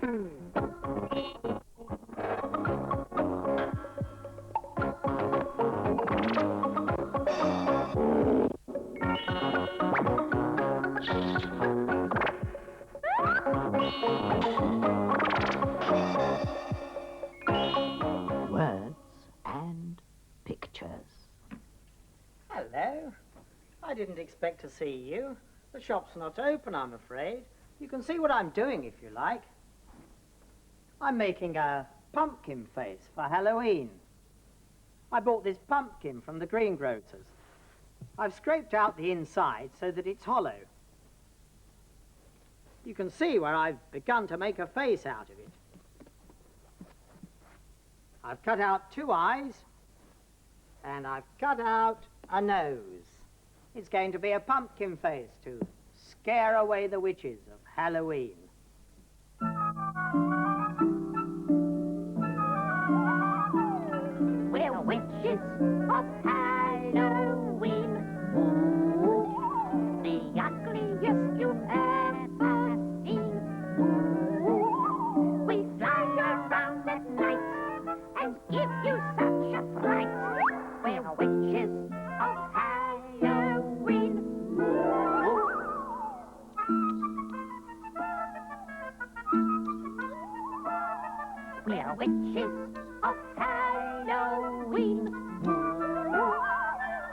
Words and pictures. Hello. I didn't expect to see you. The shop's not open, I'm afraid. You can see what I'm doing if you like. I'm making a pumpkin face for Halloween. I bought this pumpkin from the greengrocers. I've scraped out the inside so that it's hollow. You can see where I've begun to make a face out of it. I've cut out 2 eyes, and I've cut out a nose. It's going to be a pumpkin face to scare away the witches of Halloween. We're witches of Halloween. Ooh, the ugliest you've ever seen. Ooh, we fly around at night and give you such a fright. We're witches of Halloween. Ooh. We're witches of Halloween. Ooh.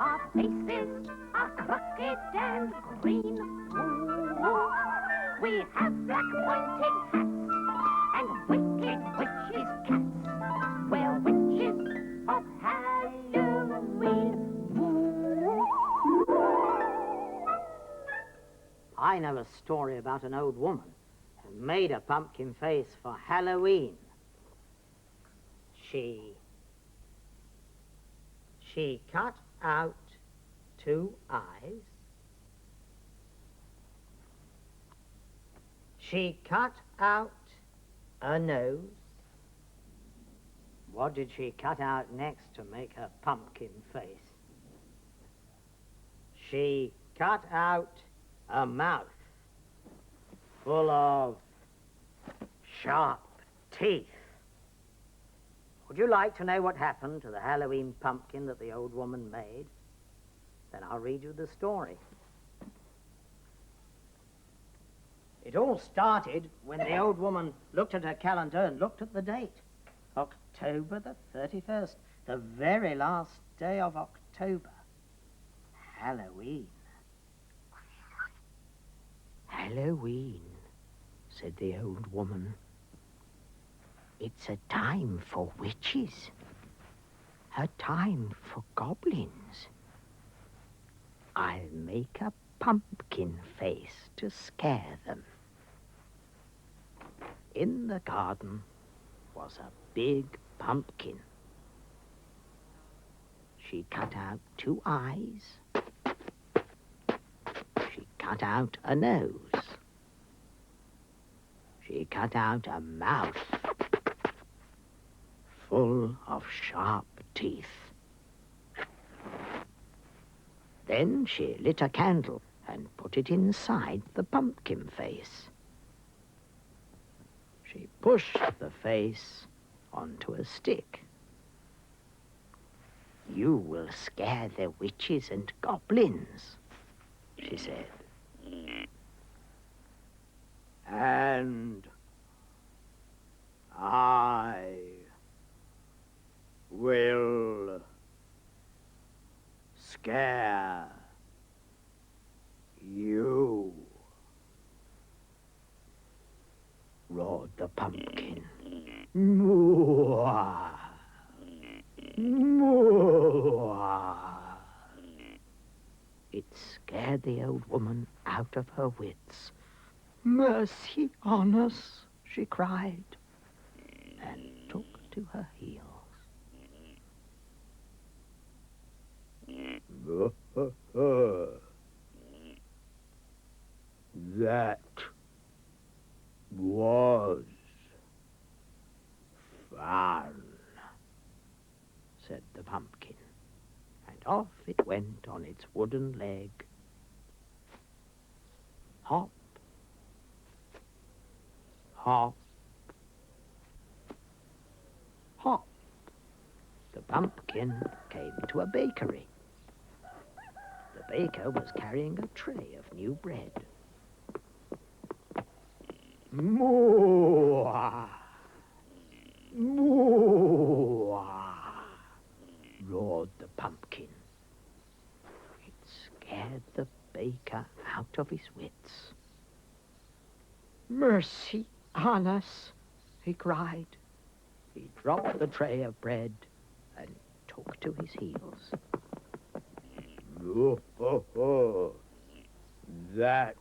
Our faces are crooked and green. Ooh. We have black pointed hats and wicked witches' cats. We're witches of Halloween. Ooh. I know a story about an old woman who made a pumpkin face for Halloween. She cut out 2 eyes. She cut out a nose. What did she cut out next to make her pumpkin face? She cut out a mouth full of sharp teeth. Would you like to know what happened to the Halloween pumpkin that the old woman made? Then I'll read you the story. It all started when the old woman looked at her calendar and looked at the date. October the 31st, the very last day of October. Halloween. Halloween, said the old woman. It's a time for witches, a time for goblins. I'll make a pumpkin face to scare them. In the garden was a big pumpkin. She cut out 2 eyes. She cut out a nose. She cut out a mouth full of sharp teeth. Then she lit a candle and put it inside the pumpkin face. She pushed the face onto a stick. You will scare the witches and goblins, she said. And I will scare you, roared the pumpkin. Moo-ah. Moo-ah. It scared the old woman out of her wits. Mercy on us, she cried, and took to her heels. That was fun, said the pumpkin, and off it went on its wooden leg. Hop, hop, pumpkin came to a bakery. The baker was carrying a tray of new bread. Moo! Moo! Roared the pumpkin. It scared the baker out of his wits. Mercy on us, he cried. He dropped the tray of bread and took to his heels. Oh, oh, oh. That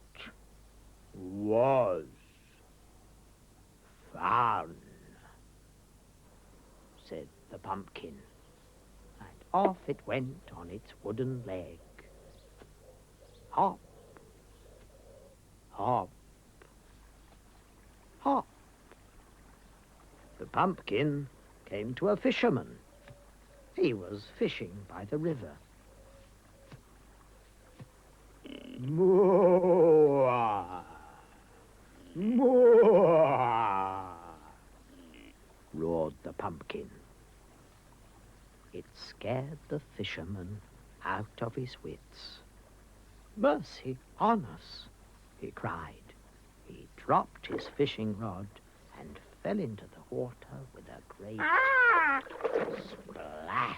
was Fun, said the pumpkin, and off it went on its wooden leg. Hop, hop, hop. The pumpkin came to a fisherman. He was fishing by the river. Moo! Moo! Roared the pumpkin. It scared the fisherman out of his wits. Mercy on us, he cried. He dropped his fishing rod and fell into the water with a great splash.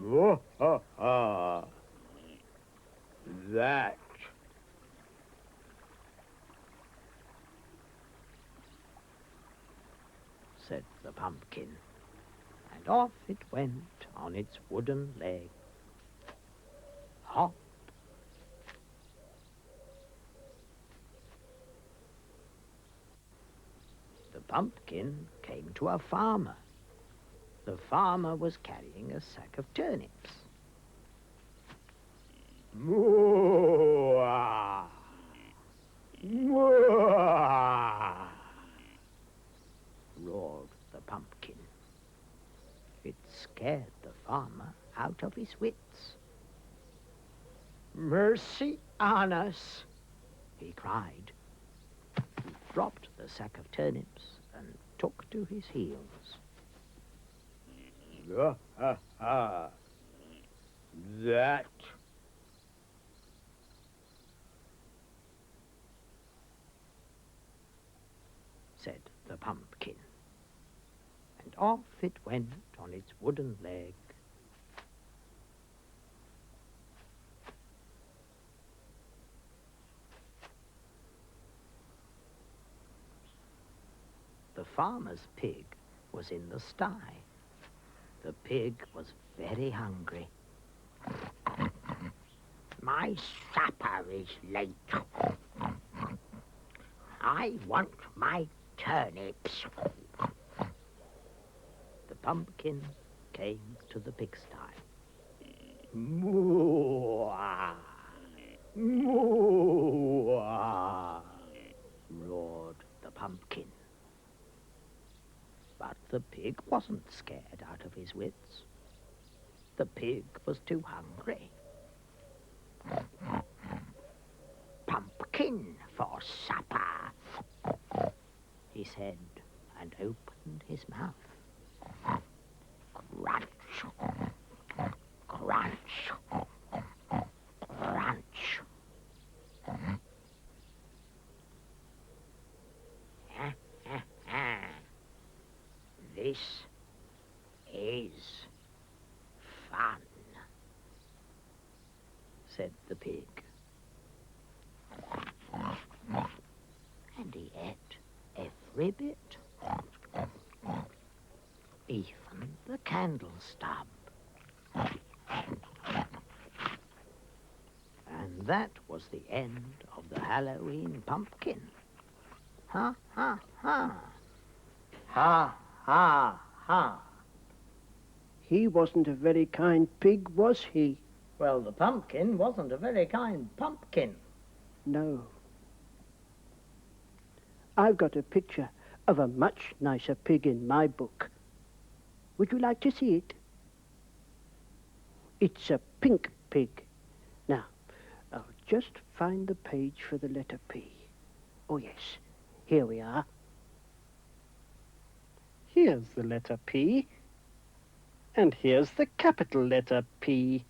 Oh, ha, ha. That said the pumpkin, and off it went on its wooden leg. Hop, the pumpkin came to a farmer. The farmer was carrying a sack of turnips. moo! Moo! Roared the pumpkin. It scared the farmer out of his wits. Mercy on us, he cried. He dropped the sack of turnips and took to his heels. Ha, ha, ha. That said the pumpkin, and off it went on its wooden leg. The farmer's pig was in the sty. The pig was very hungry. My supper is late. I want my turnips. The pumpkin came to the pigsty. moo! Moo! Roared the pumpkin. But the pig wasn't scared out of his wits. The pig was too hungry. Pumpkin for supper, he said, and opened his mouth. Crunch, crunch, crunch. This is fun, said the pig. And he ate every bit, even the candle stub. And that was the end of the Halloween pumpkin. Ha, ha, ha. Ha, ha, ha. He wasn't a very kind pig, was he? Well, the pumpkin wasn't a very kind pumpkin. No. I've got a picture of a much nicer pig in my book. Would you like to see it? It's a pink pig. Now, I'll just find the page for the letter P. Oh, yes. Here we are. Here's the letter P. And here's the capital letter P.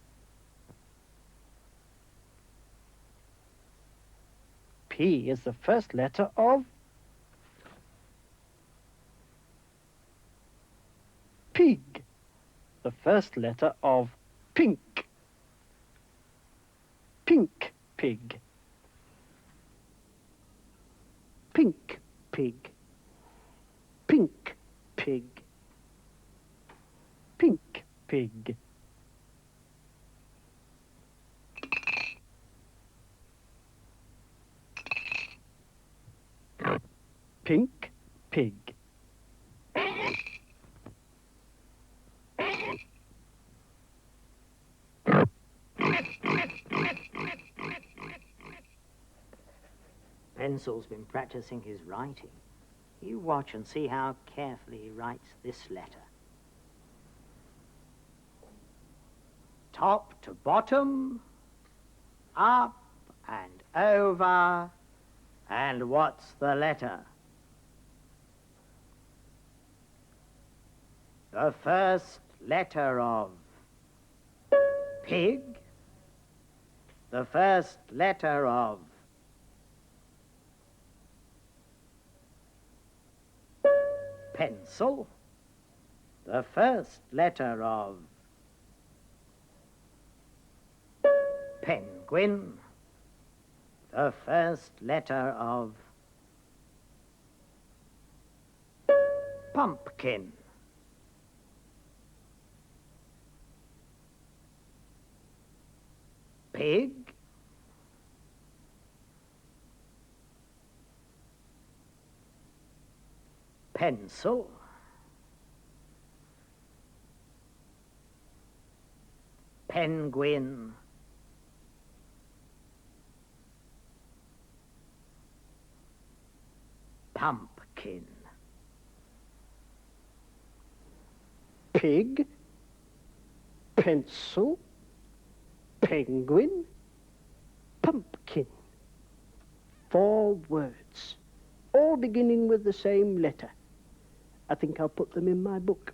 P is the first letter of pig, the first letter of pink. Pink pig. Pink pig. Pink pig. Pink pig. Pink pig. Pencil's been practicing his writing. You watch and see how carefully he writes this letter. Top to bottom, up and over, and what's the letter? The first letter of pig, the first letter of pencil, the first letter of penguin, the first letter of pumpkin. Pig, pencil, penguin, pumpkin. Pig, pencil, penguin, pumpkin. 4 words, all beginning with the same letter. I think I'll put them in my book.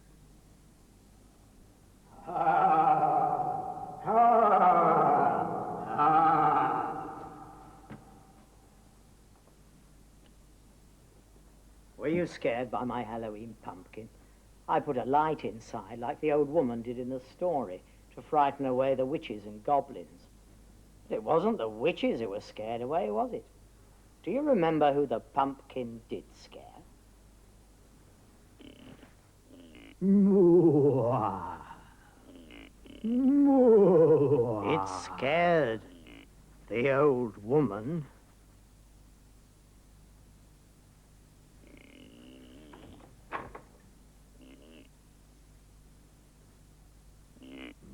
Were you scared by my Halloween pumpkin? I put a light inside like the old woman did in the story to frighten away the witches and goblins. But it wasn't the witches who were scared away, was it? Do you remember who the pumpkin did scare? Moo. Moo. It scared the old woman.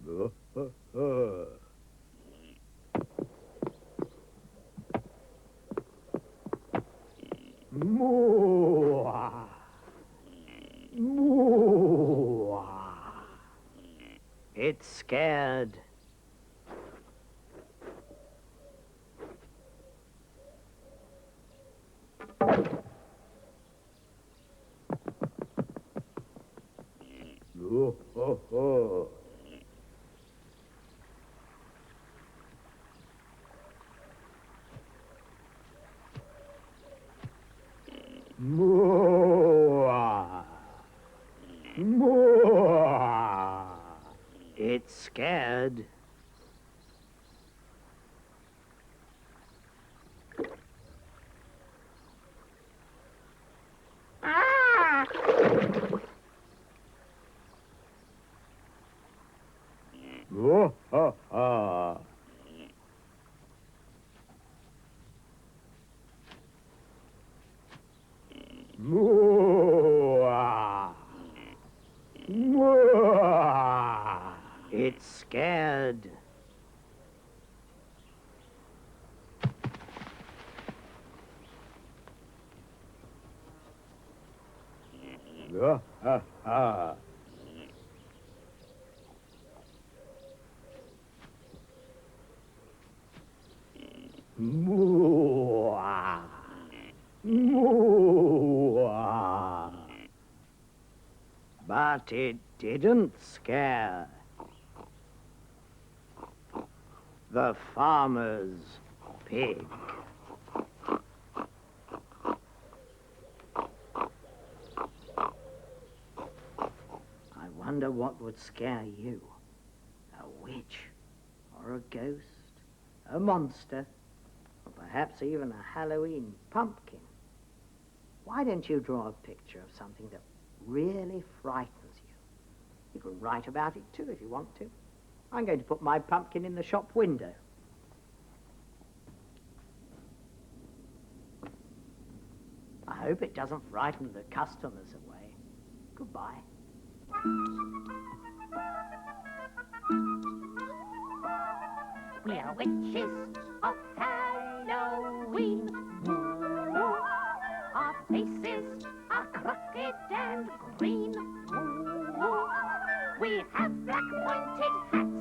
Moo. Moo. It scared Oh, oh, oh. Moo. Moo. it scared Oh, oh, oh. Moo. Moo. it scared Ah, ah, ah. Moo. Moo. But it didn't scare the farmer's pig. I wonder what would scare you. A witch, or a ghost, a monster, or perhaps even a Halloween pumpkin. Why don't you draw a picture of something that really frightens you? You can write about it too if you want to. I'm going to put my pumpkin in the shop window. I hope it doesn't frighten the customers away. Goodbye. We're witches of Halloween. Moo. Our faces are crooked and green. Moo. We have black pointed hats